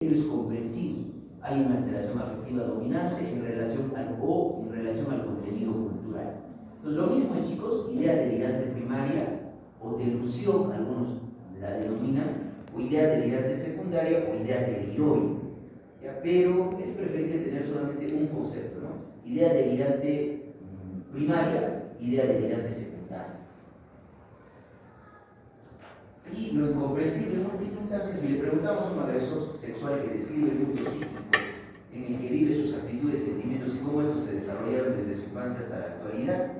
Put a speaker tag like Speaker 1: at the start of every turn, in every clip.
Speaker 1: es comprensible. Hay una alteración afectiva dominante en relación al contenido cultural. Entonces, lo mismo, chicos, idea delirante primaria o delusión, algunos la denominan, o idea delirante secundaria o idea deliroide. ¿Ya? Pero es preferible tener solamente un concepto, ¿no? Idea delirante primaria, idea delirante secundaria. Y lo incomprensible en última instancia, si le preguntamos a un agresor sexual que describe el mundo psíquico en el que vive sus actitudes, sentimientos y cómo estos se desarrollaron desde su infancia hasta la actualidad,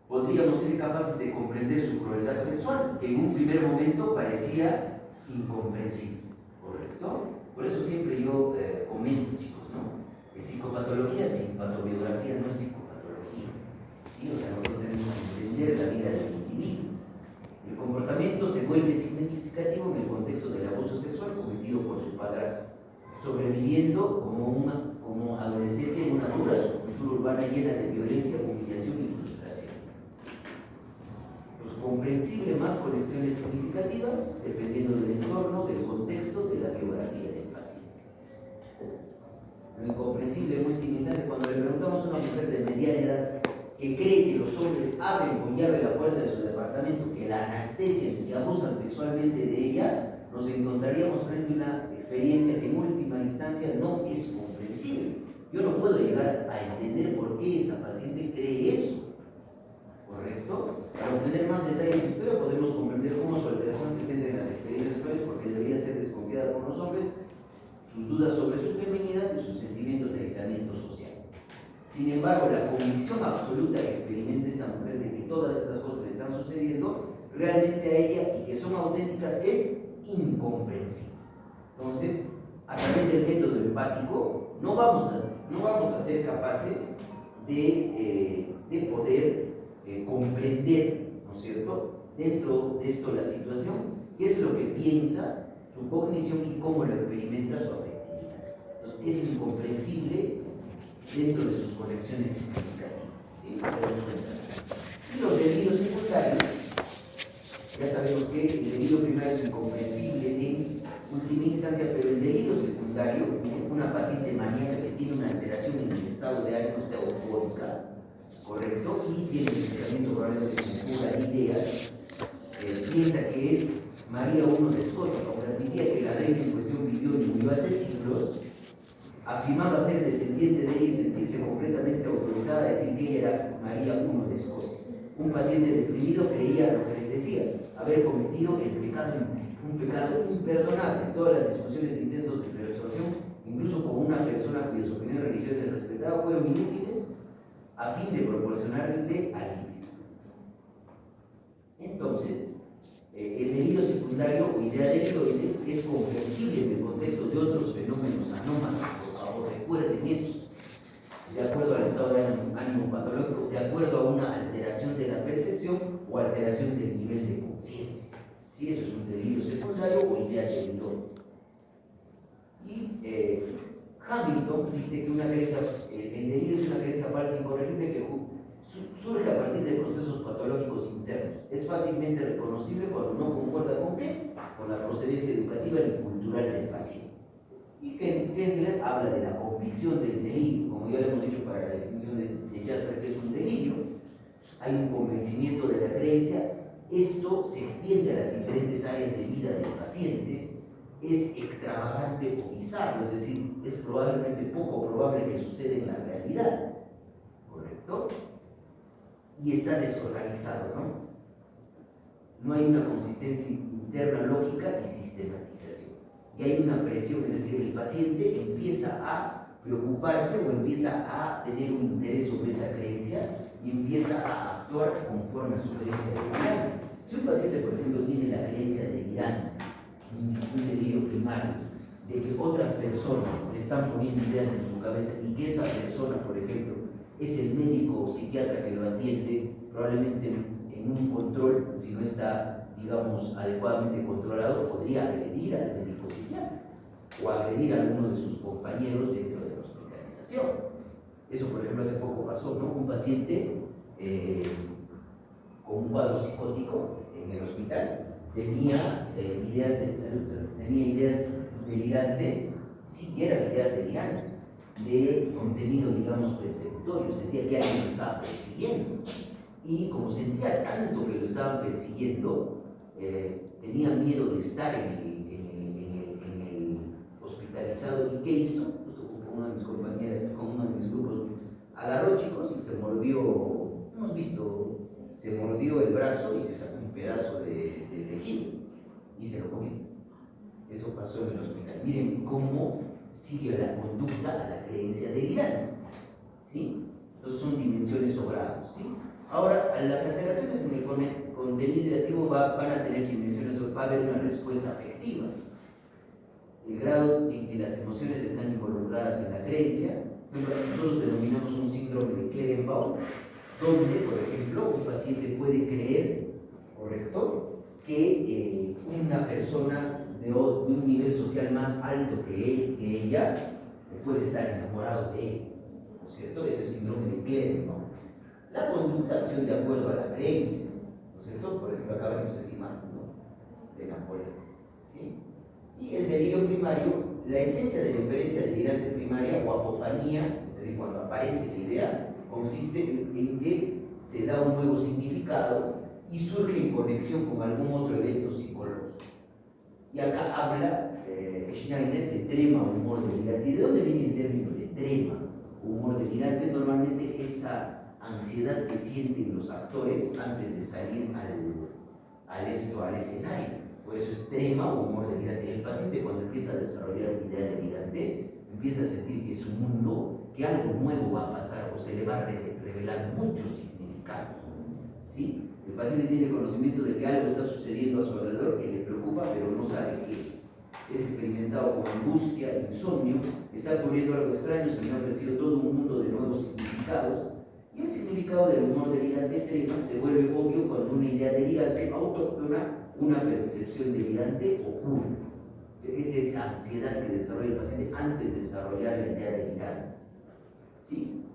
Speaker 1: podríamos ser capaces de comprender su crueldad sexual, que en un primer momento parecía incomprensible, ¿correcto? Por eso siempre yo comento, chicos, ¿no? Que psicopatología sin patobiografía no es psicopatología, ¿sí? O sea, nosotros tenemos que entender la vida del individuo. El comportamiento se vuelve significativo en el contexto del abuso sexual cometido por su padrastro, sobreviviendo como adolescente en una dura subcultura urbana llena de violencia, humillación y frustración. Pues comprensible más conexiones significativas dependiendo del entorno, del contexto, de la biografía del paciente. Lo incomprensible en última instancia, cuando le preguntamos a una mujer de mediana edad que cree que los hombres abren con llave la puerta de su departamento, que la anestesian y abusan sexualmente de ella, nos encontraríamos frente a una experiencia que en última instancia no es comprensible. Yo no puedo llegar a entender por qué esa paciente cree eso, ¿correcto? Para obtener más detalles de su historia podemos comprender cómo su alteración se centra en las experiencias sexuales porque debería ser desconfiada por los hombres, sus dudas sobre su feminidad y sus sentimientos de aislamiento social. Sin embargo, la convicción absoluta que experimenta esta mujer de que todas estas cosas le están sucediendo realmente a ella y que son auténticas es incomprensible. Entonces, a través del método empático, no vamos a ser capaces de poder comprender, ¿no es cierto?, dentro de esto la situación, qué es lo que piensa, su cognición y cómo lo experimenta su afectividad. Entonces, es incomprensible dentro de sus conexiones significativas, ¿sí? Y los delirios secundarios, ya sabemos que el delirio primario es incomprensible en última instancia, pero el delirio secundario, una paciente maníaca que tiene una alteración en el estado de ánimo, está eufórica, ¿correcto? Y tiene el pensamiento probablemente con pura idea, piensa que es María I de Escocia, aunque admitía que la reina en cuestión vivió y murió hace siglos, afirmaba ser descendiente de ella y sentirse completamente autorizada a decir que ella era María I de Escocia. Un paciente deprimido creía lo que les decía, haber cometido un pecado imperdonable. Todas las discusiones e intentos de persuasión, incluso con una persona cuyas opiniones religiosas respetaba, fueron inútiles a fin de proporcionarle alivio. Entonces, el delirio secundario o idea deliroide es comprensible en el contexto de otros fenómenos anómalos. Recuerden eso, de acuerdo al estado de ánimo patológico, de acuerdo a una alteración de la percepción o alteración del nivel de conciencia. ¿Sí? Eso es un delirio secundario o idea deliroide. Y Hamilton dice que el delirio es una creencia falsa incorregible que surge a partir de procesos patológicos internos. Es fácilmente reconocible cuando no concuerda con qué, con la procedencia educativa y cultural del paciente. Y Kendler habla de la convicción del delirio, como ya le hemos dicho para la definición de Jasper, que es un delirio. Hay un convencimiento de la creencia, esto se extiende a las diferentes áreas de vida del paciente, es extravagante o bizarro, es decir, es probablemente poco probable que suceda en la realidad, ¿correcto? Y está desorganizado, ¿no? No hay una consistencia interna lógica y sistematización. Y hay una presión, es decir, el paciente empieza a preocuparse o empieza a tener un interés sobre esa creencia y empieza a actuar conforme a su creencia delirante. Si un paciente, por ejemplo, tiene la creencia delirante, un delirio primario, de que otras personas le están poniendo ideas en su cabeza y que esa persona, por ejemplo, es el médico o psiquiatra que lo atiende, probablemente en un control, si no está, digamos, adecuadamente controlado, podría agredir al médico psiquiatra o agredir a alguno de sus compañeros dentro de la hospitalización. Eso, por ejemplo, hace poco pasó, ¿no? Un paciente con un cuadro psicótico en el hospital tenía tenía ideas delirantes, sí, eran ideas delirantes, de contenido, digamos, persecutorio, sentía que alguien lo estaba persiguiendo. Y como sentía tanto que lo estaban persiguiendo, tenía miedo de estar en el hospitalizado. ¿Y qué hizo? Justo con una de mis compañeras, con uno de mis grupos, agarró, chicos, y se mordió, hemos visto, se mordió el brazo y se sacó un pedazo de tejido y se lo comió. Eso pasó en el hospital. Miren cómo sigue la conducta a la creencia delirante, ¿sí? Entonces son dimensiones o grados, ¿sí? Ahora, las alteraciones en el contenido ideativo van a tener dimensiones, va a haber una respuesta afectiva. El grado en que las emociones están involucradas en la creencia, nosotros denominamos un síndrome de Klerenbaum, donde, por ejemplo, un paciente puede creer, correcto, que una persona de un nivel social más alto que ella puede estar enamorado de él, ¿no es cierto? Ese es el síndrome de Klerenbaum. La conducta acción de acuerdo a la creencia, ¿no es cierto? Por ejemplo, acá vemos esa imagen, ¿no?, de Napoleón, ¿sí? Y el delirio primario, la esencia de la inferencia delirante primaria o apofanía, es decir, cuando aparece la idea, consiste en que se da un nuevo significado y surge en conexión con algún otro evento psicológico. Y acá habla Schneider de trema o humor delirante. ¿Y de dónde viene el término de trema o humor delirante? Normalmente esa ansiedad que sienten los actores antes de salir al escenario. Por eso es trema o humor delirante. El paciente, cuando empieza a desarrollar una idea delirante, empieza a sentir que su mundo, que algo nuevo va a pasar o se le va a revelar muchos significados, ¿sí? El paciente tiene conocimiento de que algo está sucediendo a su alrededor que le preocupa, pero no sabe qué es. Es experimentado con angustia, insomnio, está ocurriendo algo extraño, se me ha ofrecido todo un mundo de nuevos significados. Y el significado del humor delirante trema se vuelve obvio cuando una idea delirante autóctona, una percepción delirante ocurre. Es esa ansiedad que desarrolla el paciente antes de desarrollar la idea delirante, ¿sí?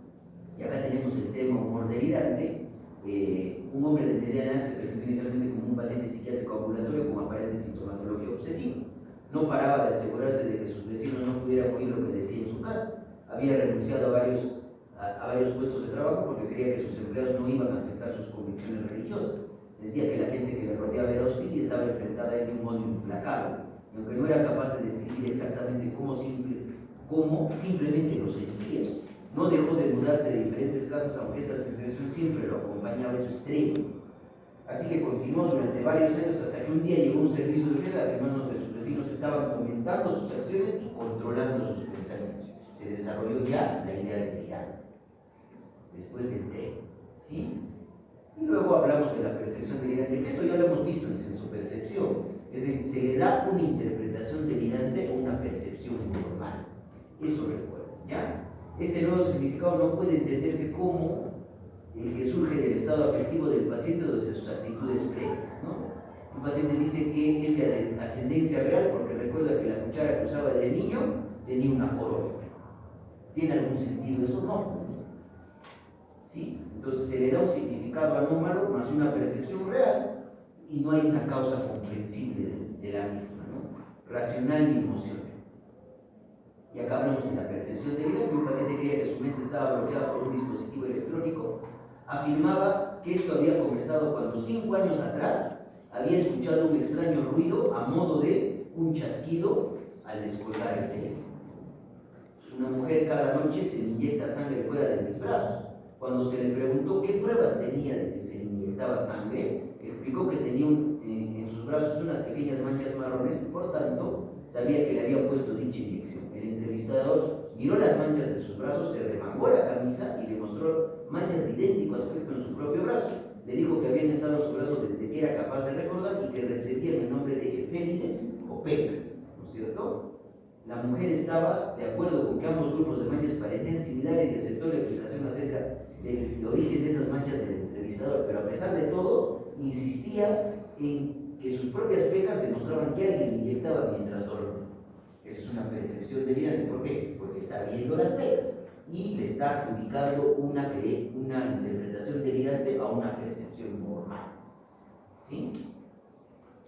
Speaker 1: Y acá tenemos el tema humor delirante. Un hombre de mediana edad se presentó inicialmente como un paciente psiquiátrico ambulatorio con aparente sintomatología obsesiva. No paraba de asegurarse de que sus vecinos no pudieran oír lo que decía en su casa. Había renunciado a varios puestos de trabajo porque creía que sus empleados no iban a aceptar sus convicciones religiosas. Sentía que la gente que le rodeaba era hostil y estaba enfrentada a él de un modo implacable. Y aunque no era capaz de describir exactamente cómo simplemente lo sentía. No dejó de mudarse de diferentes casas, aunque esta sensación siempre lo acompañaba en su extremo. Así que continuó durante varios años hasta que un día llegó un servicio de ayuda afirmando que sus vecinos estaban comentando sus acciones y controlando sus pensamientos. Se desarrolló ya la idea de tirar, después del tren, ¿sí? Y luego hablamos de la percepción delirante. Esto ya lo hemos visto en sensopercepción. Es decir, se le da una interpretación delirante o una percepción normal. Eso recuerden, ¿ya? Este nuevo significado no puede entenderse como el que surge del estado afectivo del paciente o de sus actitudes previas, ¿no? Un paciente dice que es de ascendencia real porque recuerda que la cuchara que usaba de niño tenía una corona. ¿Tiene algún sentido eso? No. ¿Sí? Entonces se le da un significado anómalo más una percepción real y no hay una causa comprensible de la misma, ¿no? Racional y emocional. Y acá hablamos de la percepción delirante. Un paciente creía que su mente estaba bloqueada por un dispositivo electrónico. Afirmaba que esto había comenzado cuando 5 años atrás había escuchado un extraño ruido a modo de un chasquido al descolgar el teléfono. Una mujer cada noche se le inyecta sangre fuera de mis brazos. Cuando se le preguntó qué pruebas tenía de que se le inyectaba sangre, explicó que tenía en sus brazos unas pequeñas manchas marrones y por tanto sabía que le había puesto dicha inyección. El entrevistador miró las manchas de sus brazos, se remangó la camisa y le mostró manchas de idéntico aspecto en su propio brazo. Le dijo que habían estado en su brazo desde que era capaz de recordar y que recibían el nombre de efémides o pecas, ¿no es cierto? La mujer estaba de acuerdo con que ambos grupos de manchas parecían similares y aceptó la explicación acerca del origen de esas manchas del entrevistador, pero a pesar de todo, insistía en que sus propias pecas demostraban que alguien inyectaba mientras dormía. Esa es una percepción delirante. ¿Por qué? Porque está viendo las pecas y le está adjudicando una interpretación delirante a una percepción normal, ¿sí?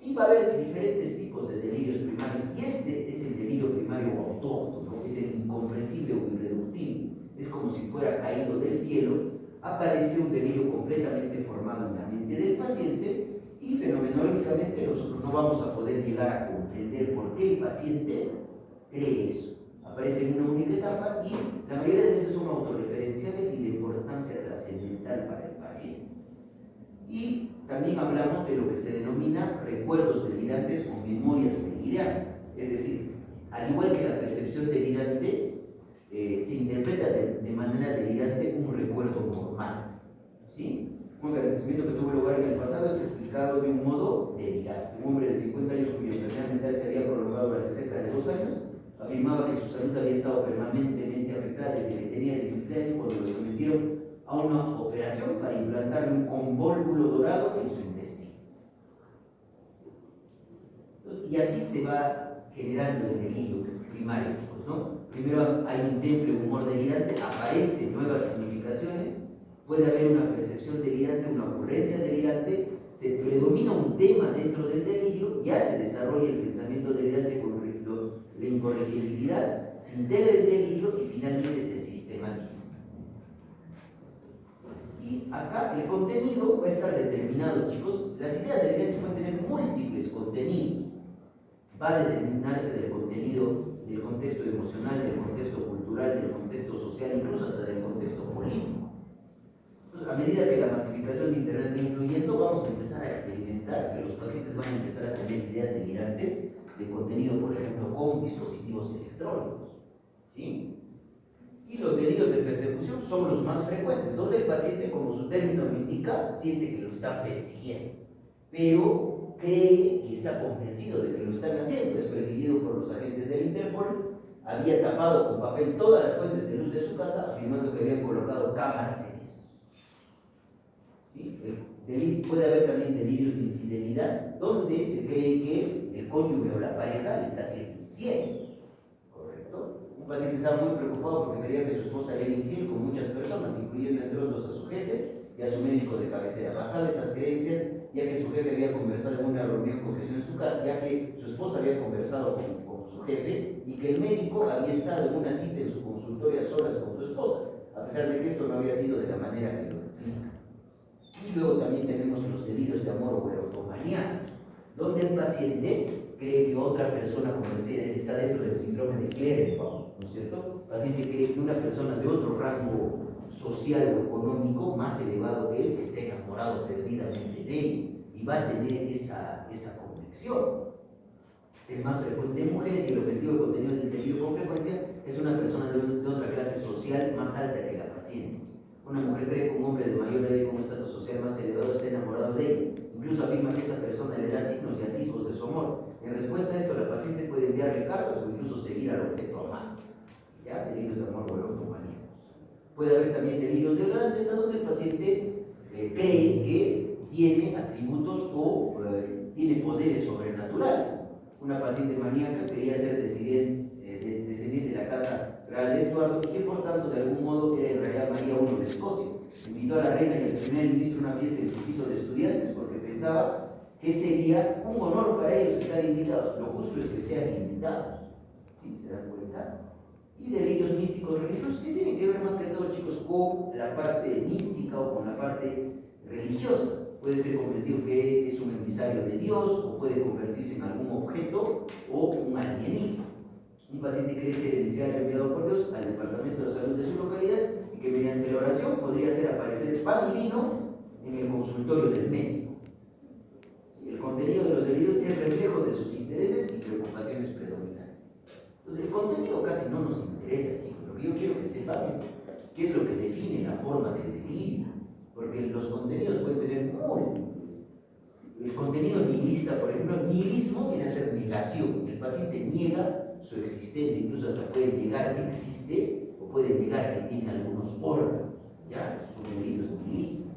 Speaker 1: Y Y va a haber diferentes tipos de delirios primarios. Y este es el delirio primario autóctono, es el incomprensible o irreductible. Es como si fuera caído del cielo, aparece un delirio completamente formado en la mente del paciente y fenomenológicamente nosotros no vamos a poder llegar a comprender por qué el paciente cree eso. Aparece en una única etapa y la mayoría de veces son autorreferenciales y de importancia trascendental para el paciente. Y también hablamos de lo que se denomina recuerdos delirantes o memorias delirantes. Es decir, al igual que la percepción delirante, se interpreta de manera delirante un recuerdo normal. ¿Sí? Un acontecimiento que tuvo lugar en el pasado es explicado de un modo delirante. Un hombre de 50 años cuya enfermedad mental se había prolongado durante cerca de 2 años afirmaba que su salud había estado permanentemente afectada desde que tenía 16 años cuando lo sometieron a una operación para implantarle un convólvulo dorado en su intestino. Entonces, y así se va generando el delirio primario, ¿no? Primero hay un temple humor delirante, aparecen nuevas significaciones, puede haber una percepción delirante, una ocurrencia delirante, se predomina un tema dentro del delirio, ya se desarrolla el pensamiento delirante con la incorregibilidad, se integra el delirio y finalmente se sistematiza. Y acá el contenido va a estar determinado, chicos. Las ideas delirantes pueden tener múltiples contenidos. Va a determinarse del contenido, del contexto emocional, del contexto cultural, del contexto social, incluso hasta del contexto político. Entonces, a medida que la masificación de Internet va influyendo, vamos a empezar a experimentar que los pacientes van a empezar a tener ideas delirantes de contenido, por ejemplo, con dispositivos electrónicos. ¿Sí? Y los delirios de persecución son los más frecuentes, donde el paciente, como su término lo indica, siente que lo están persiguiendo, pero cree y está convencido de que lo están haciendo. Es perseguido por los agentes del Interpol, había tapado con papel todas las fuentes de luz de su casa, afirmando que habían colocado cámaras en estos. ¿Sí? Puede haber también delirios de infidelidad, donde se cree que el cónyuge o la pareja le está haciendo infiel. ¿Correcto? Un paciente estaba muy preocupado porque creía que su esposa era infiel con muchas personas, incluyendo entre otros a su jefe y a su médico de cabecera. Basaba estas creencias ya que su jefe había conversado en una reunión en su casa, ya que su esposa había conversado con su jefe y que el médico había estado en una cita en su consultorio a solas con su esposa, a pesar de que esto no había sido de la manera que lo explica. Y luego también tenemos los delirios de amor o erotomanía, donde el paciente cree que otra persona, como decía, está dentro del síndrome de Cleveland, ¿no es cierto? El paciente cree que una persona de otro rango social o económico más elevado que él está enamorado perdidamente de él y va a tener esa conexión. Es más frecuente en mujeres y el objetivo del contenido del delirio con frecuencia es una persona de otra clase social más alta que la paciente. Una mujer cree que un hombre de mayor edad y con un estatus social más elevado está enamorado de ella. Incluso afirma que esa persona le da signos y atisbos de su amor. En respuesta a esto, la paciente puede enviarle cartas o incluso seguir al objeto amado. ¿Ya? Delirios de amor o erotomaníacos. Puede haber también delirios de grandeza donde el paciente cree que tiene atributos o tiene poderes sobrenaturales. Una paciente maníaca quería ser descendiente de la casa real de Estuardo y que por tanto de algún modo era en realidad María I de Escocia. Invitó a la reina y al primer ministro a una fiesta en su piso de estudiantes porque pensaba que sería un honor para ellos estar invitados. Lo justo es que sean invitados. ¿Sí? ¿Se dan cuenta? Y delirios místicos religiosos que tienen que ver más que todo, chicos, con la parte mística o con la parte religiosa. Puede ser convencido que es un emisario de Dios o puede convertirse en algún objeto o un alienígena. Un paciente cree ser emisario enviado por Dios al departamento de salud de su localidad y que mediante la oración podría hacer aparecer pan y vino en el consultorio del médico. El contenido de los delirios es reflejo de sus intereses y preocupaciones predominantes. Entonces, el contenido casi no nos interesa, chicos. Lo que yo quiero que sepan es qué es lo que define la forma del delirio. Porque los contenidos pueden tener múltiples. El contenido nihilista, por ejemplo, nihilismo viene a ser negación. El paciente niega su existencia, incluso hasta puede negar que existe o puede negar que tiene algunos órganos. ¿Ya? Son delirios nihilistas.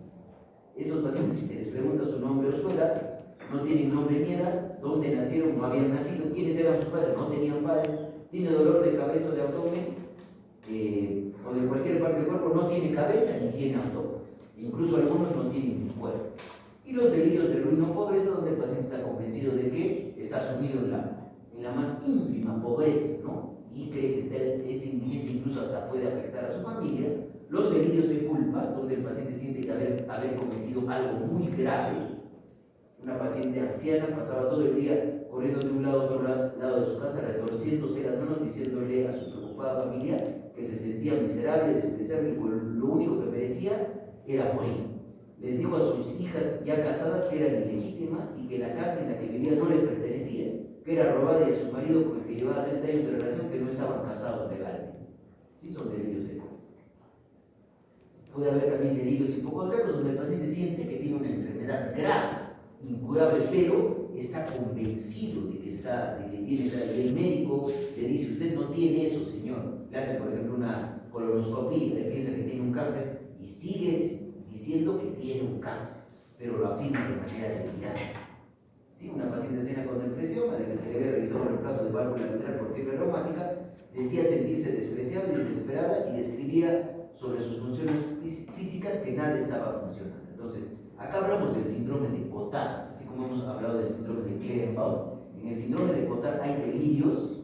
Speaker 1: Estos pacientes, si se les pregunta su nombre o su edad, no tienen nombre ni edad, dónde nacieron, no habían nacido, quiénes eran sus padres, no tenían padres, tiene dolor de cabeza o de abdomen, o de cualquier parte del cuerpo, no tiene cabeza ni tiene abdomen. Incluso algunos no tienen ni cuerpo. Y los delirios de ruina o pobreza, donde el paciente está convencido de que está sumido en la más ínfima pobreza, ¿no? Y cree que esta indigencia incluso hasta puede afectar a su familia. Los delirios de culpa, donde el paciente siente que haber cometido algo muy grave. Una paciente anciana pasaba todo el día corriendo de un lado a otro lado de su casa, retorciéndose las manos, diciéndole a su preocupada familia que se sentía miserable, despreciable, y lo único que merecía era morir. Les dijo a sus hijas ya casadas que eran ilegítimas y que la casa en la que vivía no le pertenecía, que era robada, y a su marido, con el que llevaba 30 años de relación, que no estaban casados legalmente. Sí, son delirios de culpa. Puede haber también delirios hipocondríacos, donde el paciente siente que tiene una enfermedad grave, incurable, pero está convencido de que tiene esa. Y el médico le dice: usted no tiene eso, señor. Le hace, por ejemplo, una colonoscopia, le piensa que tiene un cáncer y sigue diciendo que tiene un cáncer, pero lo afirma de manera delirante. ¿Sí? Una paciente anciana con depresión, a la que se le había realizado un reemplazo de válvula mitral por fiebre reumática, decía sentirse despreciable y desesperada, y describía sobre sus funciones físicas que nada estaba funcionando. Entonces, acá hablamos del síndrome de Cotard, así como hemos hablado del síndrome de Clerenbaum. En el síndrome de Cotard hay delirios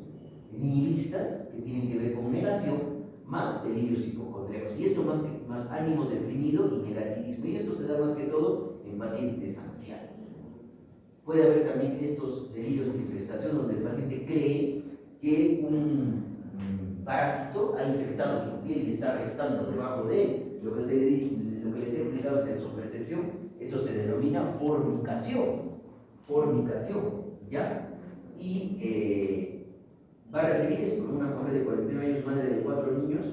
Speaker 1: nihilistas que tienen que ver con negación, más delirios hipocondríacos, y esto más ánimo deprimido y negativismo, y esto se da más que todo en pacientes ancianos. Puede haber también estos delirios de infestación, donde el paciente cree que un parásito ha infectado su piel y está restando debajo de él. Lo que les he explicado en su percepción, eso se denomina fornicación, ¿ya? Y va a referir esto a una mujer de 41 años, madre de 4 niños,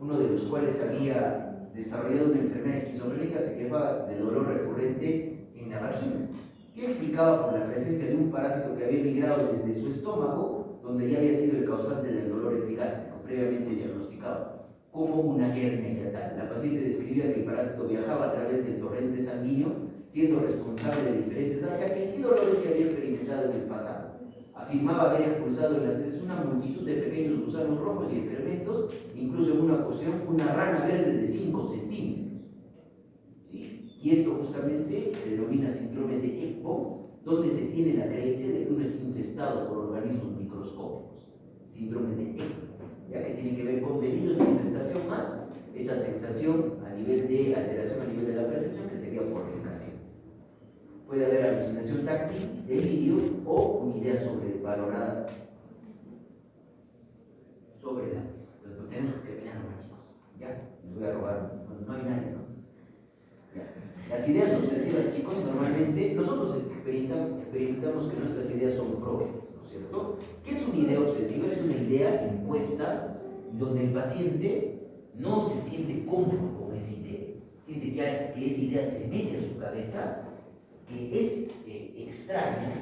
Speaker 1: uno de los cuales había desarrollado una enfermedad esquizofrénica, se quejaba de dolor recurrente en la vagina, que explicaba por la presencia de un parásito que había migrado desde su estómago, donde ya había sido el causante del dolor epigástrico, previamente diagnosticado, como una hernia hiatal. La paciente describía que el parásito viajaba a través del torrente sanguíneo, siendo responsable de diferentes achaques y dolores que había experimentado en el pasado. Afirmaba haber expulsado en las heces una multitud de pequeños gusanos rojos y excrementos, incluso en una ocasión una rana verde de 5 centímetros. ¿Sí? Y esto justamente se denomina síndrome de ECPO, donde se tiene la creencia de que uno está infestado por organismos microscópicos. Síndrome de ECPO, ya que tiene que ver con delirios de infestación más esa sensación a nivel de alteración a nivel de la percepción, que sería fornicación. Puede haber alucinación táctil, delirio o una idea sobrevalorada sobre la misma. Entonces, pues tenemos que terminar, ¿no, chicos? Ya, les voy a robar, no hay nadie, ¿no? Ya. Las ideas obsesivas, chicos, normalmente nosotros experimentamos que nuestras ideas son propias, ¿no es cierto? ¿Qué es una idea obsesiva? Es una idea impuesta donde el paciente no se siente cómodo con esa idea, siente que esa idea se mete en su cabeza, que es extraña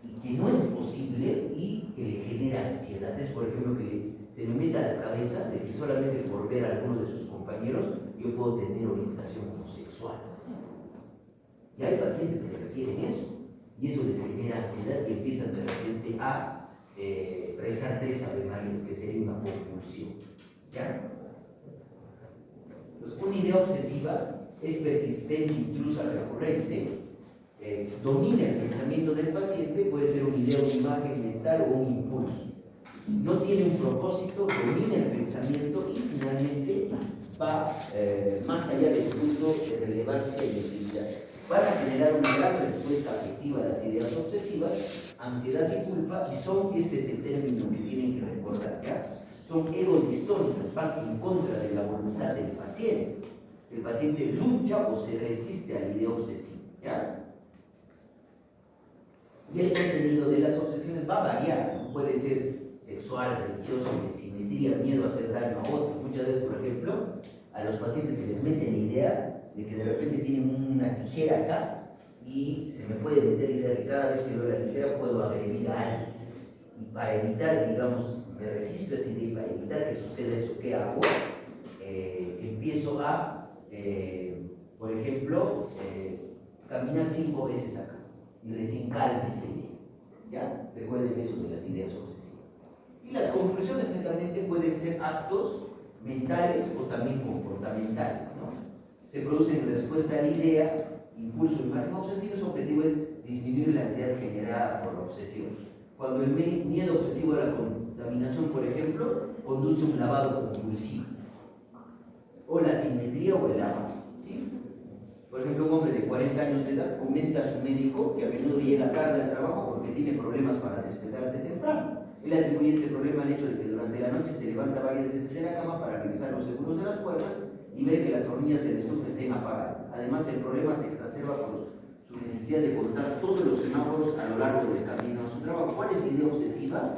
Speaker 1: y que no es posible y que le genera ansiedad. Es, por ejemplo, que se le meta a la cabeza de que solamente por ver a alguno de sus compañeros yo puedo tener orientación homosexual. Y hay pacientes que refieren eso, y eso les genera ansiedad y empiezan de repente a rezar 3 Ave Marías, que sería una compulsión. ¿Ya? Pues una idea obsesiva es persistente, intrusa, recurrente, domina el pensamiento del paciente, puede ser una idea, una imagen mental o un impulso. No tiene un propósito, domina el pensamiento y finalmente va más allá del punto de relevancia y de utilidad. Van a generar una gran respuesta afectiva a las ideas obsesivas, ansiedad y culpa, y este es el término que tienen que recordar, ¿ya? Son egodistónicas, van en contra de la voluntad del paciente. El paciente lucha o se resiste a la idea obsesiva, ¿ya? Y el contenido de las obsesiones va a variar, ¿no? Puede ser sexual, religioso, de simetría, miedo a hacer daño a otros. Muchas veces, por ejemplo, a los pacientes se les mete la idea de que de repente tienen una tijera acá y se me puede meter la idea de que cada vez que veo la tijera puedo agredir a alguien. Y para evitar, digamos, me resisto a esa idea, y para evitar que suceda eso, ¿qué hago? Empiezo a, por ejemplo, caminar 5 veces acá y recién calme esa idea. ¿Ya? Recuerden eso de las ideas obsesivas. Y las conclusiones netamente pueden ser actos mentales o también comportamentales, ¿no? Se producen en respuesta a la idea impulso y imagen obsesivo, su objetivo es disminuir la ansiedad generada por la obsesión. Cuando el miedo obsesivo a la contaminación, por ejemplo, conduce a un lavado compulsivo, o la simetría o el lavado, ¿sí? Por ejemplo, un hombre de 40 años de edad comenta a su médico que a menudo llega tarde al trabajo porque tiene problemas para despertarse temprano. Él atribuye este problema al hecho de que durante la noche se levanta varias veces de la cama para revisar los seguros de las puertas y ver que las hornillas del estufa estén apagadas. Además, el problema se exacerba por su necesidad de contar todos los semáforos a lo largo del camino a su trabajo. ¿Cuál es la idea obsesiva?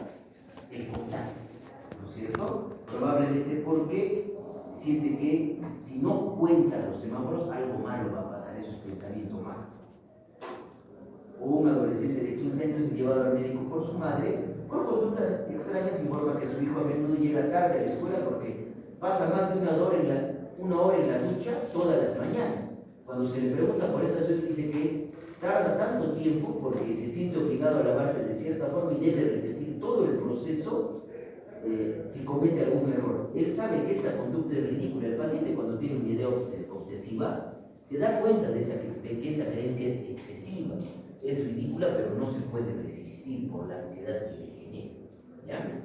Speaker 1: El contar, ¿no es cierto? Probablemente porque siente que si no cuenta los semáforos, algo malo va a pasar, eso es pensamiento malo. O un adolescente de 15 años es llevado al médico por su madre, por conductas extrañas informa que su hijo a menudo llega tarde a la escuela porque pasa más de una hora en la ducha todas las mañanas. Cuando se le pregunta por esta situación, dice que tarda tanto tiempo porque se siente obligado a lavarse de cierta forma y debe repetir todo el proceso si comete algún error. Él sabe que esta conducta es ridícula. El paciente, cuando tiene una idea obsesiva, se da cuenta de que esa creencia es excesiva, es ridícula, pero no se puede resistir por la ansiedad que le genera, ¿ya?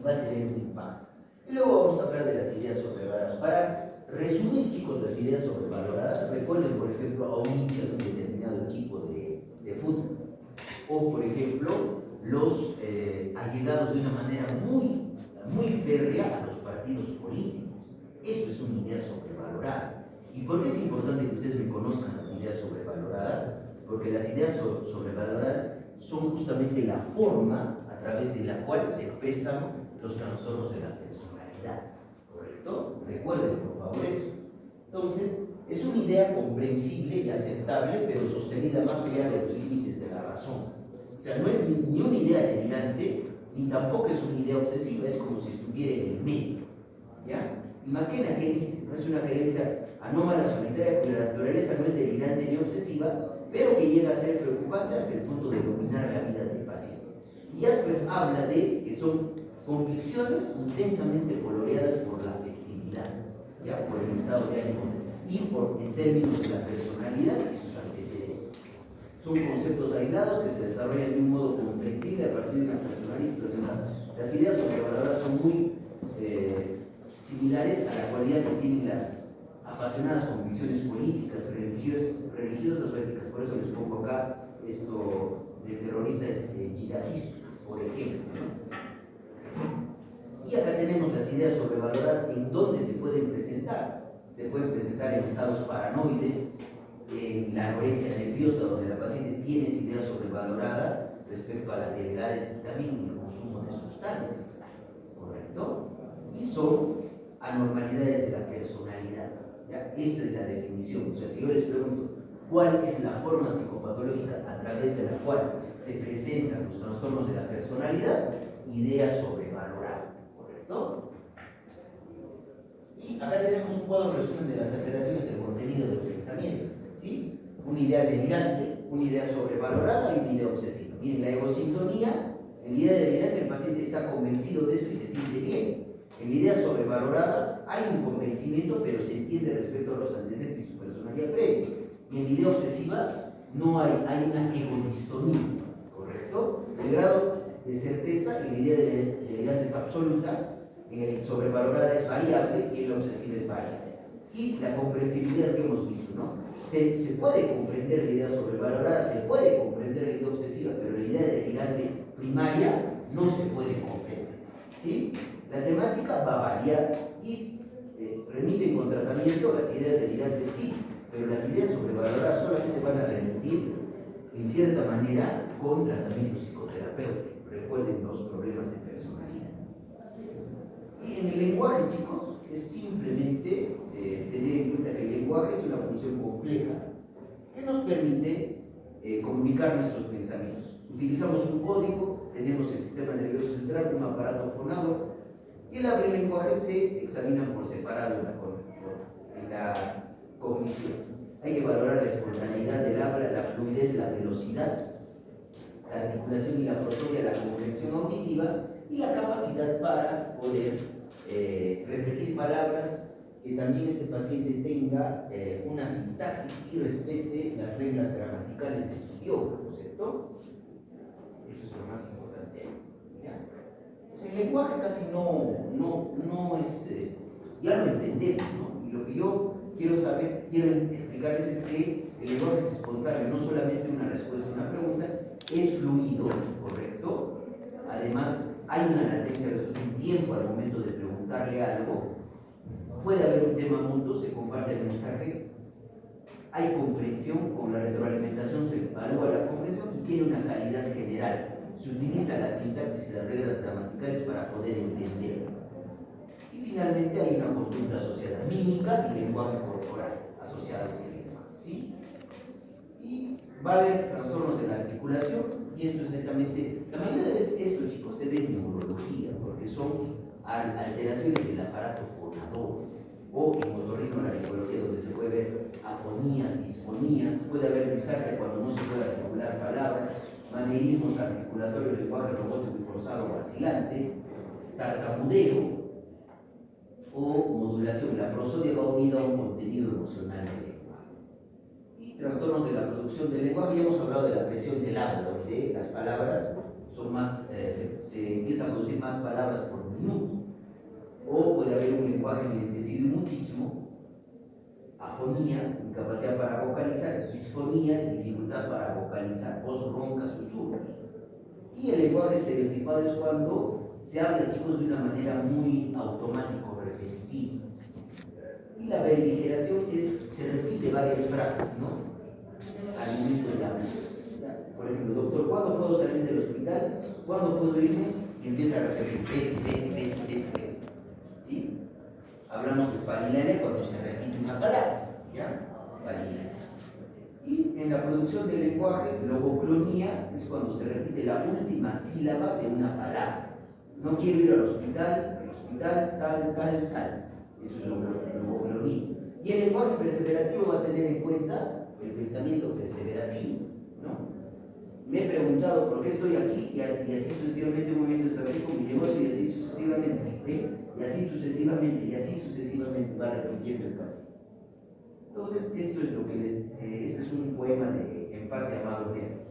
Speaker 1: Y va a tener un impacto. Y luego vamos a hablar de las ideas sobrevaloradas. Para resumir, chicos, las ideas sobrevaloradas, recuerden, por ejemplo, a un hincha de un determinado equipo de fútbol, o, por ejemplo, los allegados de una manera muy férrea a los partidos políticos. Eso es una idea sobrevalorada. ¿Y por qué es importante que ustedes me conozcan las ideas sobrevaloradas? Porque las ideas sobrevaloradas son justamente la forma a través de la cual se expresan los trastornos de la personalidad, ¿correcto? Recuerden, por favor, eso. Entonces, es una idea comprensible y aceptable, pero sostenida más allá de los límites de la razón. O sea, no es ni una idea delirante, ni tampoco es una idea obsesiva, es como si estuviera en el medio, ¿ya? Y McKenna, ¿qué dice? No es una creencia anómala, solitaria, cuya naturaleza no es delirante ni obsesiva, pero que llega a ser preocupante hasta el punto de dominar la vida del paciente. Y Jaspers habla de que son convicciones intensamente coloreadas por la afectividad, ¿ya? Por el estado de ánimo y en términos de la personalidad y sus antecedentes. Son conceptos aislados que se desarrollan de un modo comprensible a partir de una personalidad situacional. Las ideas sobrevaloradas son muy similares a la cualidad que tienen las apasionadas convicciones políticas, religiosas o éticas. Por eso les pongo acá esto de terroristas yihadistas, por ejemplo, ¿no? Y acá tenemos las ideas sobrevaloradas en dónde se pueden presentar. Se pueden presentar en estados paranoides, en la anorexia nerviosa, donde la paciente tiene esa idea sobrevalorada respecto a las delgadas y también en el consumo de sustancias, ¿correcto? Y son anormalidades de la personalidad, ¿ya? Esta es la definición. O sea, si yo les pregunto cuál es la forma psicopatológica a través de la cual se presentan los trastornos de la personalidad, idea sobrevalorada, ¿correcto? Y acá tenemos un cuadro resumen de las alteraciones del contenido del pensamiento, ¿sí? Una idea delirante, una idea sobrevalorada y una idea obsesiva. Miren, la egosintonía, en la idea delirante el paciente está convencido de esto y se siente bien. En la idea sobrevalorada hay un convencimiento, pero se entiende respecto a los antecedentes y su personalidad previa. Y en la idea obsesiva no hay una egodistonía, ¿correcto? El grado de certeza en la idea delirante es absoluta, en la sobrevalorada es variable y en la obsesiva es variable. Y la comprensibilidad que hemos visto, ¿no? Se puede comprender la idea sobrevalorada, se puede comprender la idea obsesiva, pero la idea delirante primaria no se puede comprender, ¿sí? La temática va a variar y remiten con tratamiento, las ideas delirantes sí, pero las ideas sobrevaloradas solamente van a remitir en cierta manera con tratamiento psicoterapéutico. Recuerden los problemas de personalidad. Y en el lenguaje, chicos, es simplemente tener en cuenta que el lenguaje es una función compleja que nos permite comunicar nuestros pensamientos. Utilizamos un código, tenemos el sistema nervioso central, un aparato fonador, y el habla y el lenguaje se examinan por separado en la cognición. Hay que valorar la espontaneidad del habla, la fluidez, la velocidad, la articulación y la prosodia, la comprensión auditiva y la capacidad para poder repetir palabras que también ese paciente tenga una sintaxis y respete las reglas gramaticales de su idioma, ¿no es cierto? Eso es lo más importante. ¿Ya? Pues el lenguaje casi no es, ya lo entendemos, ¿no? Y lo que yo quiero explicarles es que el lenguaje es espontáneo, no solamente una respuesta a una pregunta, es fluido, ¿correcto? Además, hay una latencia de un tiempo al momento de preguntarle algo. Puede haber un tema mutuo, se comparte el mensaje, hay comprensión, con la retroalimentación se evalúa la comprensión y tiene una calidad general. Se utiliza la sintaxis y las reglas gramaticales para poder entender. Y finalmente hay una conducta asociada, mímica y lenguaje corporal asociado a ese lenguaje, ¿sí? Y va a haber trastornos de la articulación, y esto es netamente, la mayoría de veces esto, chicos, se ve en neurología, porque son alteraciones del aparato fonador, o en otorrinolaringología, donde se puede ver afonías, disfonías, puede haber disartria cuando no se puede articular palabras, manierismos articulatorios, lenguaje robótico y forzado vacilante, tartamudeo o modulación. La prosodia va unida a un contenido emocional del lenguaje. Y trastornos de la producción del lenguaje, ya hemos hablado de la presión del habla, donde las palabras son más, se empiezan a producir más palabras por minuto. O puede haber un lenguaje enlentecido y mutismo, afonía, incapacidad para vocalizar, disfonía es dificultad para vocalizar, voz ronca, susurros. Y el lenguaje estereotipado es cuando se habla, chicos, de una manera muy automático, repetitiva. Y la beligeración se repite varias frases, ¿no? Al momento de hablar. Por ejemplo, doctor, ¿cuándo puedo salir del hospital? ¿Cuándo puedo irme? Y empieza a repetir, ven. ¿Sí? Hablamos de palilaria cuando se repite una palabra, ¿ya? Palilaria. Y en la producción del lenguaje, logoclonía es cuando se repite la última sílaba de una palabra. No quiero ir al hospital, tal. Eso es logoclonía. Y el lenguaje perseverativo va a tener en cuenta el pensamiento perseverativo, ¿no? Me he preguntado por qué estoy aquí y así sucesivamente, un momento estratégico, mi negocio y así sucesivamente, y así sucesivamente va repitiendo el paso. Entonces, esto es lo que este es un poema de En paz de Amado Nervo.